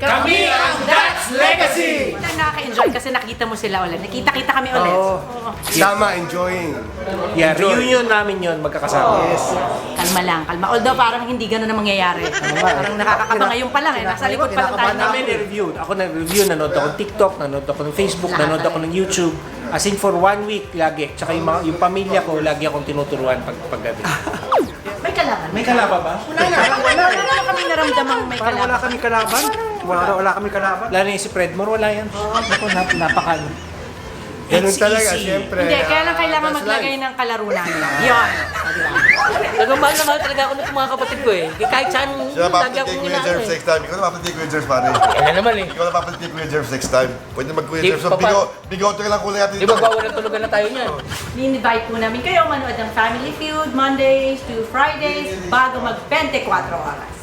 Kami ang That's Legacy! Nakaka-enjoy kasi nakita mo sila ulit. Nakita-kita kami ulit. Oo. Tama, enjoying. Yeah, reunion namin yun, magkakasama. Yes. Kalma lang, kalma. Although parang hindi ganun ang mangyayari. Parang nakakakaba ngayon pa lang eh. Nasa likod pa lang tayo. Kami nireview. Ako nag-review, nanood ako ng TikTok, nanood ako ng Facebook, nanood ako ng YouTube. As in for 1 week lagi. Tsaka yung pamilya ko, lagi akong tinuturuan paggabi. May kalaban. May kalaba ba? Wala kami naramdamang may Parang kalaban. wala kami kalaban. Wala kami kalaban. Lalo yung si Fredmore, wala yan. Ako, napaka... Ganun It's talaga, easy. siyempre. Hindi, kaya lang kailangan That's maglagay life. ng kalaro namin. Yun. Talagang mahal na mahal talaga ako ng mga kapatid ko eh. Kahit saan Siya lagi papalit akong Kuya inaano Jerv eh. next time. Ikaw na papalit Kuya Jerv, pare. Kaya naman eh. Ikaw na papalit Kuya Jerv next time. Pwede mag-Kuya Di, Jerv. So, papa- bigote ka lang kulay natin Di ba bawalan tulugan na tayo niyan? Ni-invite po namin kayo manood ng Family Feud Mondays to Fridays bago mag 24 oras.